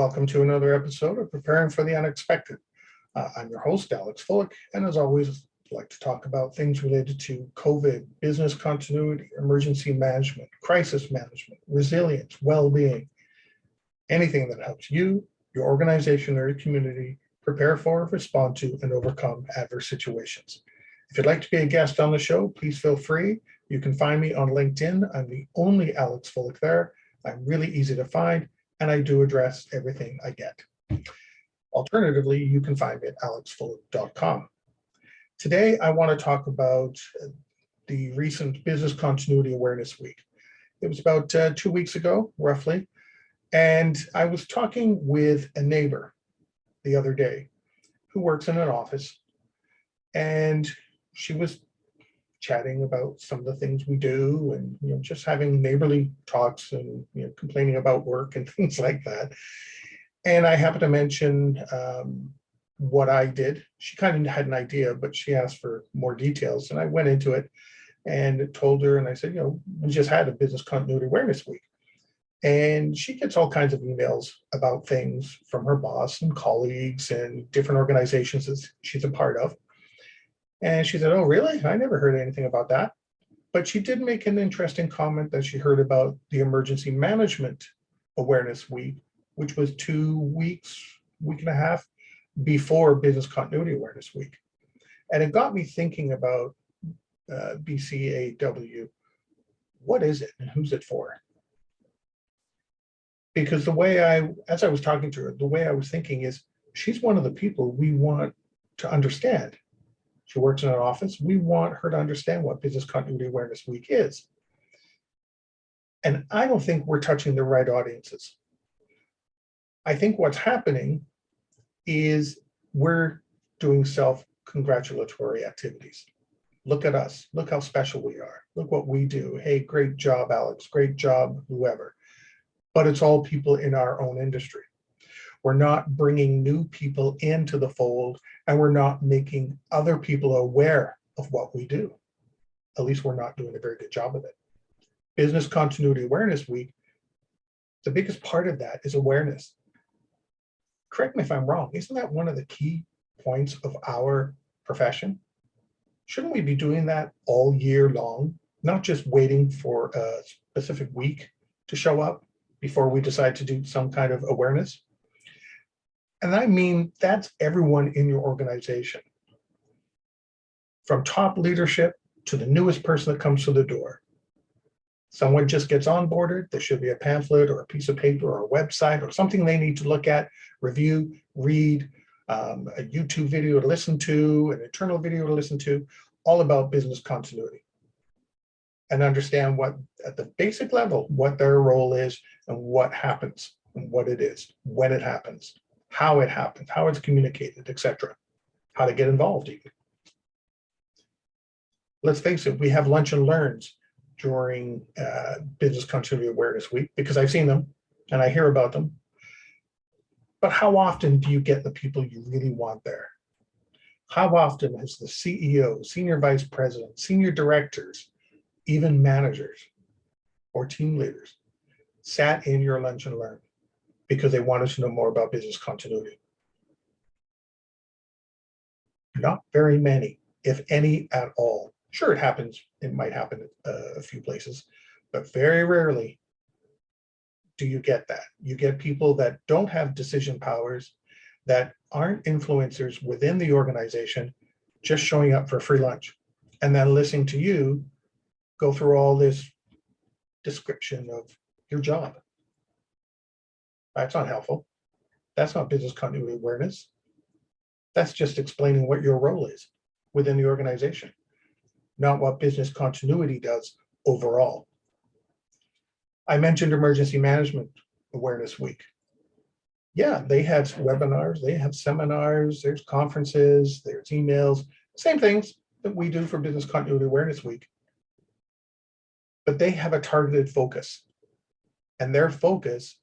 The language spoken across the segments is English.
Welcome to another episode of Preparing for the Unexpected. I'm your host, Alex Fullick, and as always, I like to talk about things related to COVID, business continuity, emergency management, crisis management, resilience, well-being, anything that helps you, your organization, or your community prepare for, respond to, and overcome adverse situations. If you'd like to be a guest on the show, please feel free. You can find me on LinkedIn. I'm the only Alex Fullick there. I'm really easy to find, and I do address everything I get. Alternatively, you can find me at alexfullick.com. Today, I want to talk about the recent Business Continuity Awareness Week. It was about 2 weeks ago, roughly, and I was talking with a neighbor the other day who works in an office, and she was chatting about some of the things we do and just having neighborly talks and complaining about work and things like that. And I happened to mention what I did. She kind of had an idea, but she asked for more details, and I went into it and told her, and I said, we just had a Business Continuity Awareness Week, and she gets all kinds of emails about things from her boss and colleagues and different organizations that she's a part of. And she said, oh, really? I never heard anything about that. But she did make an interesting comment that she heard about the Emergency Management Awareness Week, which was 2 weeks, week and a half before Business Continuity Awareness Week. And it got me thinking about BCAW. What is it and who's it for? Because as I was talking to her, the way I was thinking is she's one of the people we want to understand. She works in an office. We want her to understand what Business Continuity Awareness Week is. And I don't think we're touching the right audiences. I think what's happening is we're doing self-congratulatory activities. Look at us. Look how special we are. Look what we do. Hey, great job, Alex. Great job, whoever. But it's all people in our own industry. We're not bringing new people into the fold, and we're not making other people aware of what we do. At least we're not doing a very good job of it. Business Continuity Awareness Week, the biggest part of that is awareness. Correct me if I'm wrong. Isn't that one of the key points of our profession? Shouldn't we be doing that all year long, not just waiting for a specific week to show up before we decide to do some kind of awareness? And I mean, that's everyone in your organization, from top leadership to the newest person that comes to the door. Someone just gets onboarded, there should be a pamphlet or a piece of paper or a website or something they need to look at, review, read, a YouTube video to listen to, an internal video to listen to, all about business continuity. And understand what, at the basic level, what their role is and what happens and what it is, when it happens, how it happens, how it's communicated, etc. How to get involved even. Let's face it, we have lunch and learns during Business Continuity Awareness Week because I've seen them and I hear about them. But how often do you get the people you really want there? How often has the CEO, senior vice president, senior directors, even managers or team leaders sat in your lunch and learn because they wanted to know more about business continuity? Not very many, if any at all. Sure, it happens. It might happen a few places, but very rarely do you get that. You get people that don't have decision powers, that aren't influencers within the organization, just showing up for free lunch and then listening to you go through all this description of your job. That's not helpful. That's not business continuity awareness. That's just explaining what your role is within the organization, not what business continuity does overall. I mentioned Emergency Management Awareness Week. Yeah, they have webinars, they have seminars, there's conferences, there's emails, same things that we do for Business Continuity Awareness Week. But they have a targeted focus. And their focus,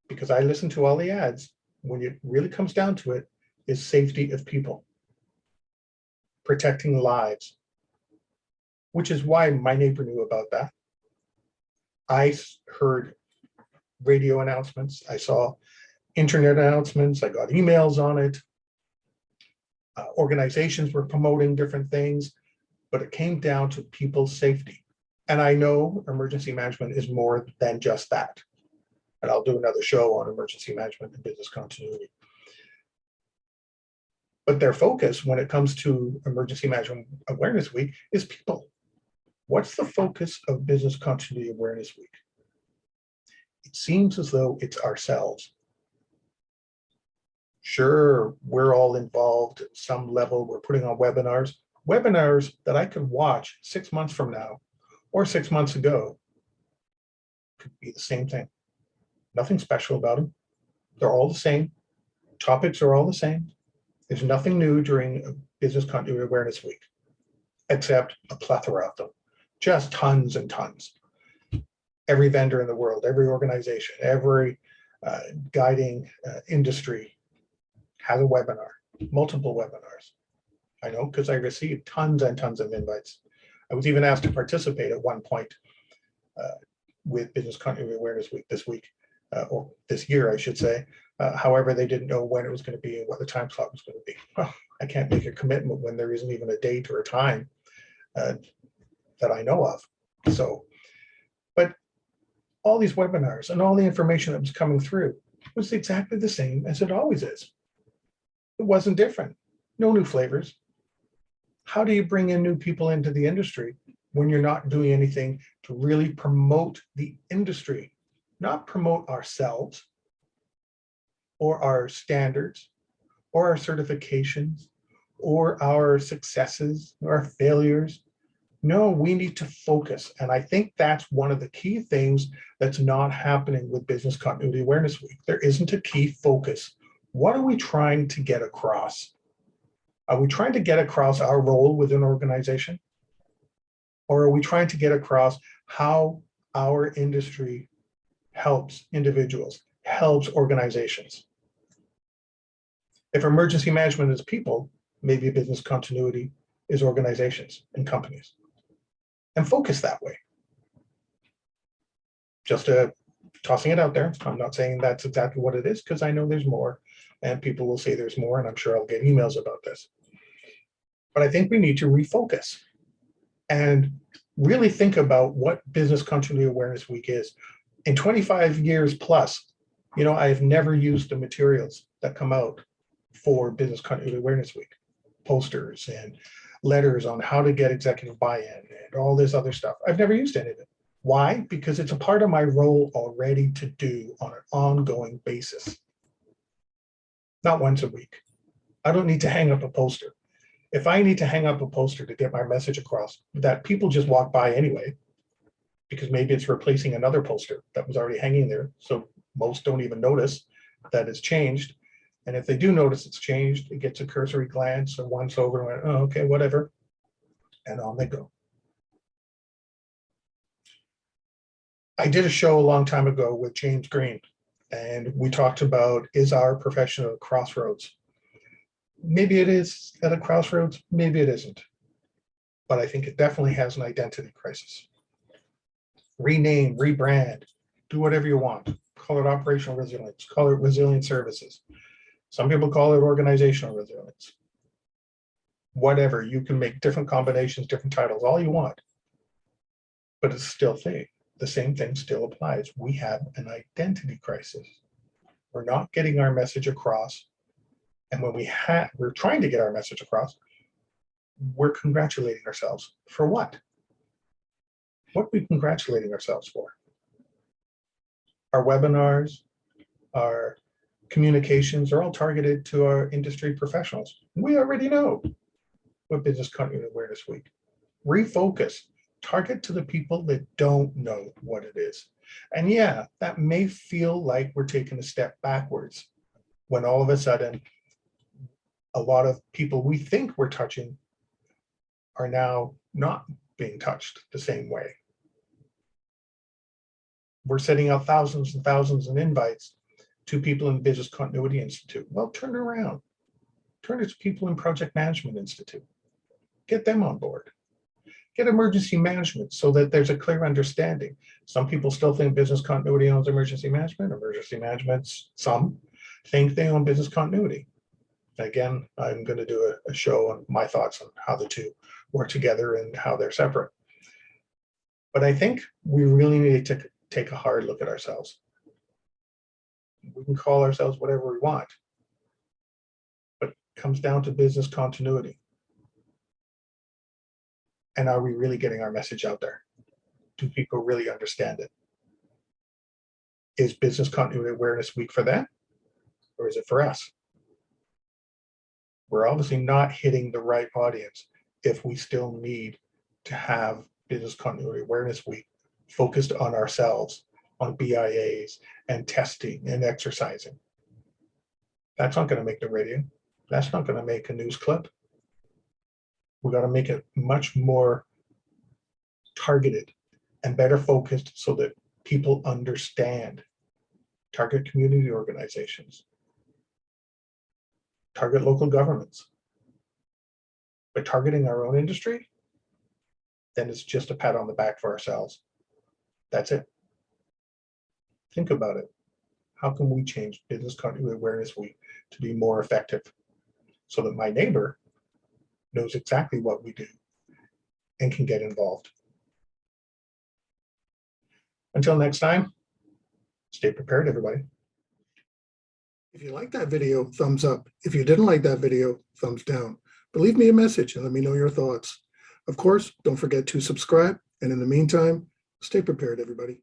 because I listen to all the ads, when it really comes down to it, is safety of people, protecting lives, which is why my neighbor knew about that. I heard radio announcements. I saw internet announcements, I got emails on it. Organizations were promoting different things, but it came down to people's safety. And I know emergency management is more than just that. And I'll do another show on emergency management and business continuity. But their focus when it comes to Emergency Management Awareness Week is people. What's the focus of Business Continuity Awareness Week? It seems as though it's ourselves. Sure, we're all involved at some level. We're putting on webinars that I could watch 6 months from now or 6 months ago. Could be the same thing. Nothing special about them. They're all the same. Topics are all the same. There's nothing new during Business Continuity Awareness Week, except a plethora of them, just tons and tons. Every vendor in the world, every organization, every guiding industry has a webinar, multiple webinars. I know because I received tons and tons of invites. I was even asked to participate at one point with Business Continuity Awareness Week this week, or this year, I should say. However, they didn't know when it was going to be and what the time slot was going to be. Well, I can't make a commitment when there isn't even a date or a time that I know of. So, but all these webinars and all the information that was coming through was exactly the same as it always is. It wasn't different. No new flavors. How do you bring in new people into the industry when you're not doing anything to really promote the industry, not promote ourselves or our standards or our certifications or our successes or our failures? No, we need to focus. And I think that's one of the key things that's not happening with Business Continuity Awareness Week. There isn't a key focus. What are we trying to get across? Are we trying to get across our role within an organization? Or are we trying to get across how our industry helps individuals, helps organizations? If emergency management is people, maybe business continuity is organizations and companies. And focus that way. Just tossing it out there. I'm not saying that's exactly what it is, because I know there's more, and people will say there's more, and I'm sure I'll get emails about this. But I think we need to refocus and really think about what Business Continuity Awareness Week is. In 25 years plus, I have never used the materials that come out for Business Continuity Awareness Week, posters and letters on how to get executive buy-in and all this other stuff. I've never used any of it. Why? Because it's a part of my role already to do on an ongoing basis. Not once a week. I don't need to hang up a poster. If I need to hang up a poster to get my message across that people just walk by anyway, because maybe it's replacing another poster that was already hanging there, so most don't even notice that it's changed. And if they do notice it's changed, it gets a cursory glance or once over and went, oh, okay, whatever, and on they go. I did a show a long time ago with James Green, and we talked about, is our profession at a crossroads? Maybe it is at a crossroads, maybe it isn't. But I think it definitely has an identity crisis. Rename, rebrand, do whatever you want. Call it operational resilience, call it resilient services. Some people call it organizational resilience. Whatever, you can make different combinations, different titles, all you want. But it's still the same thing still applies. We have an identity crisis. We're not getting our message across. And when we're trying to get our message across, we're congratulating ourselves for what? What are we congratulating ourselves for? Our webinars, our communications are all targeted to our industry professionals. We already know what Business Continuity Awareness Week. Refocus, target to the people that don't know what it is. And yeah, that may feel like we're taking a step backwards when all of a sudden a lot of people we think we're touching are now not being touched the same way. We're sending out thousands and thousands of invites to people in the Business Continuity Institute. Well, turn it around. Turn it to people in Project Management Institute. Get them on board. Get emergency management so that there's a clear understanding. Some people still think business continuity owns emergency management. Emergency management's some. Same thing on business continuity. Again, I'm going to do a show on my thoughts on how the two work together and how they're separate. But I think we really need to take a hard look at ourselves. We can call ourselves whatever we want, but it comes down to business continuity. And are we really getting our message out there? Do people really understand it? Is Business Continuity Awareness Week for them, or is it for us? We're obviously not hitting the right audience if we still need to have Business Continuity Awareness Week focused on ourselves, on BIAs and testing and exercising. That's not going to make the radio. That's not going to make a news clip. We got to make it much more targeted and better focused so that people understand. Target community organizations, target local governments. By targeting our own industry, then it's just a pat on the back for ourselves. That's it. Think about it. How can we change Business Continuity Awareness Week to be more effective so that my neighbor knows exactly what we do and can get involved? Until next time, stay prepared, everybody. If you liked that video, thumbs up. If you didn't like that video, thumbs down. But leave me a message and let me know your thoughts. Of course, don't forget to subscribe. And in the meantime, stay prepared, everybody.